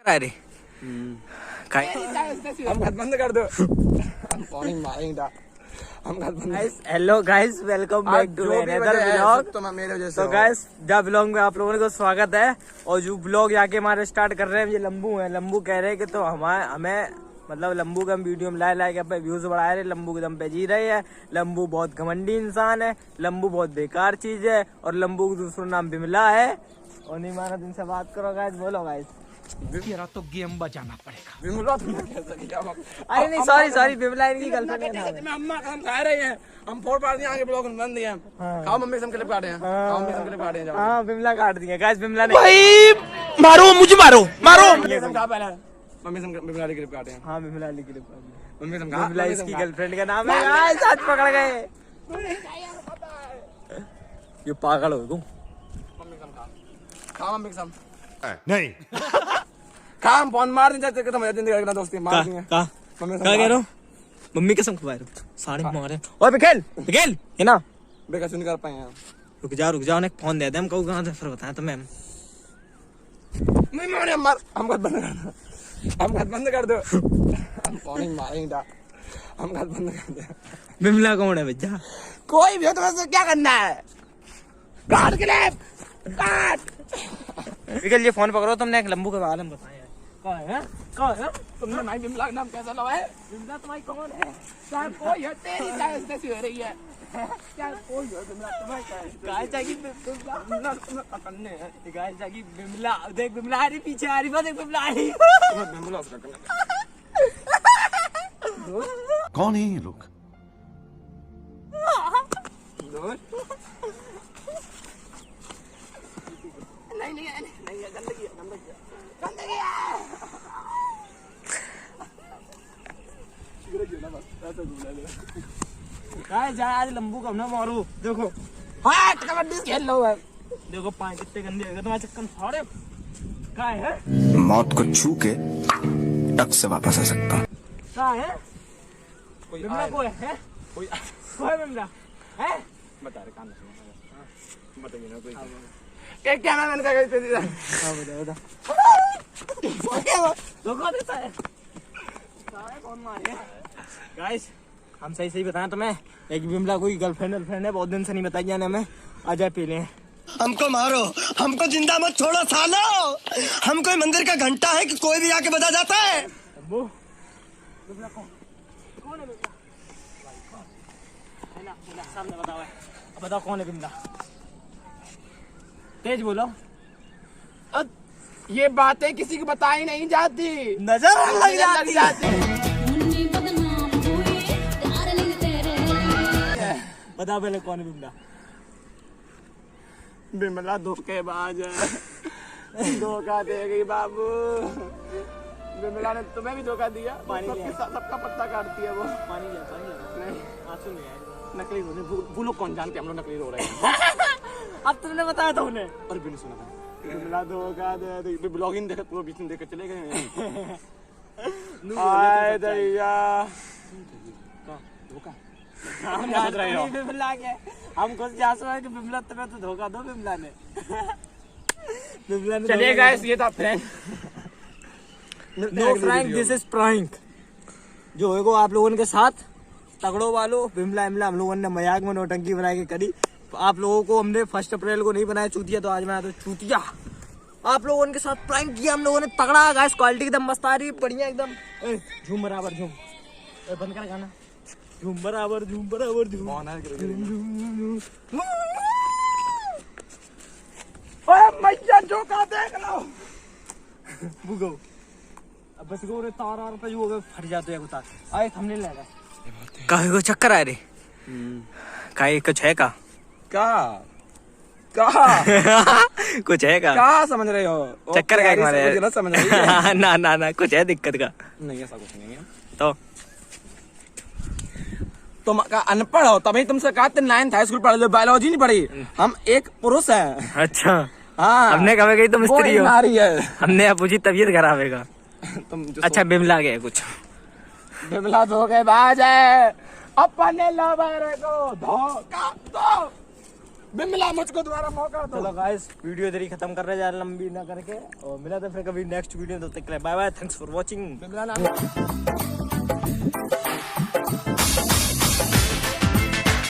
अरे हम घर बंद कर दो। Hello guys, welcome back to another vlog. तो गाइस द व्लॉग में आप लोगों को स्वागत है। और जो व्लॉग जाके हमारे स्टार्ट कर रहे हैं ये लंबू है। लंबू कह रहे हैं कि तो हमें मतलब लंबू का हम वीडियो में ला के अपने व्यूज बढ़ा रहे, लंबू के दम पे जी रहे हैं। लंबू बहुत घमंडी इंसान है, लंबू बहुत बेकार चीज है और लंबू का दूसरा नाम बिमला है। और नहीं माना दिन से बात करो गाइस, बोलो गाइस। मेरा तो गेम बजाना पड़ेगा। बिमला तुम कैसे किया? अरे नहीं, सॉरी बिमला इनकी गर्लफ्रेंड है। अम्मा हम खा रहे हैं, हम फोड़ पाड़ दिए, आगे ब्लॉग बंद दिए। खाओ मम्मी से हम क्लिप काटे हैं, खाओ मम्मी से हम क्लिप काटे हैं। हाँ बिमला काट दिए गाइस। बिमला ने भाई मारो, मुझे मारो। मम्मी से हम खा पहले, मम्मी से हम बिमला की क्लिप काटे हैं। हाँ बिमला की क्लिप, मम्मी से हम खा, बिमला इसकी गर्लफ्रेंड का नाम है गाइस। आज पकड़ गए ये पागल हो तुम। मम्मी से हम खा, खाओ मम्मी से हम नहीं काम फोन मार नहीं चाहते तो मेरी जिंदगी का दोस्ती मार दिए। मम्मी क्या कह रहे हो? मम्मी कसम खवा रहे हो सारे मारे। ओए बिखेल ये ना बेकार सुन कर पाए हैं। रुक जाओ उन्हें फोन दे दे, हम कहूँ कहाँ से फिर बताएं तो मैम नहीं मारे मार, हम घर बंद कर दो, हम घर बंद कर दो। हम फोन ही मारेंगे, हम घर बंद कर दे। बिमला कौन है भैया? कोई भी हो तो वैसे क्या करना है? काट के ले काट। बिखेल ये फोन पकड़ो, तुमने एक लंबू के बारे में बताया कौन है? तुमने भाई बिमला का नाम कैसा लगा है? बिमला तुम्हारी कौन है? चाहे कोई है, तेरी चाहे कैसी हो रही है, चाहे कोई हो, बिमला तुम्हें क्या है? गाय जागी बिमला तुम्हें पकड़ने हैं। गाय जागी बिमला। देख बिमला आ रही, पीछे आ रही, देख बिमला आ रही। तुम्हें बिमला से पकड़ना है। कौन है ये लोग? नहीं गंदगी है। गाय जा आज लंबू का हमने मारू। देखो हाँ कबड्डी खेल लो है। देखो पाँच कितने गंदे हो गए तुम्हारे चक्कर फाड़े। काय है? मौत को छू के टक से वापस आ सकता हूँ। काय है? बिमला को है? कोई बिमला है? बता रहे काम बताइए ना कोई क्या मैंने कहा? हाँ बता धोखा देता है। कौन मारे गाइस? हम सही बताएं तुम्हें, एक बिमला कोई गर्लफ्रेंड है, बहुत दिन से नहीं बताई जाने हमें। आ जाए पी लें। हमको मारो, हमको जिंदा मत छोड़ो सालो। हम कोई मंदिर का घंटा है कि कोई भी आके बजा जाता है। वो बिमला कौन है? बिमला है ना, सामने बताओ। अब बताओ कौन है बिमला? तेज बोलो। ये बातें किसी को बताई नहीं जाती, नजर लग जाती। बता पहले कौन है बिमला? बिमला धोखेबाज है, धोखा दे गई बाबू। बिमला ने तुम्हें भी धोखा दिया। सबका पत्ता काटती है वो। पानी लिया नहीं आंसू नहीं आए। नकली वो लोग कौन जानते, हम लोग नकली रो रहे हैं। अब तुमने बताया था उन्हें। और भी नहीं सुना था। बिमला धोखा दे, ब्लॉगिंग देखा पूरा बीच में देख चले गए। आए दैया धोखा हम कुछ जासू है कि बिमला तुम्हें तो धोखा दो बिमला ने। चलिए गाइस, ये था prank. No prank, this is prank. जो होगा आप लोगों के साथ तगड़ो वालों। बिमला हम लोगों ने मजाक में नौटंकी बना के करी। आप लोगों को हमने 1 अप्रैल को नहीं बनाया चूतिया, तो आज बनाया तो चूतिया। आप लोगों के साथ प्रैंक किया हम लोगों ने तगड़ा। गाइस क्वालिटी एकदम मस्त आ रही है, बढ़िया एकदम। झूम बराबर झूम, बंद कर गाना। झूम बराबर झूम। मैया जो का देख लो बुगो। अब बस गो रे तारा पे जो होगा फट जाते हैं उतार। आए हमने लगा काहे को चक्कर आ रे। काहे कुछ है का? कुछ है का? क्या समझ रहे हो? चक्कर का मारे गलत समझ रही है। ना कुछ है दिक्कत का? नहीं ऐसा कुछ नहीं है। तो तुम अनपढ़ हो, तभी तुमसे कहा 9th हाई स्कूल पढ़ लो, बायोलॉजी नहीं पढ़ी। हम एक पुरुष है। अच्छा हाँ, हमने कहा गई तुम स्त्री हो। नारी है। हमने पूछी तबीयत खराब है तुम अच्छा बिमला गया कुछ। बिमला धोखेबाज है, अपने लवर को धोखा दो। बिमला मुझको दोबारा मौका दो। चलो गाइस वीडियो इधर ही खत्म कर रहे हैं, ज्यादा लंबी ना करके, और मिला था फिर कभी नेक्स्ट वीडियो में। तब तक के लिए bye bye, thanks for watching. Bimla ना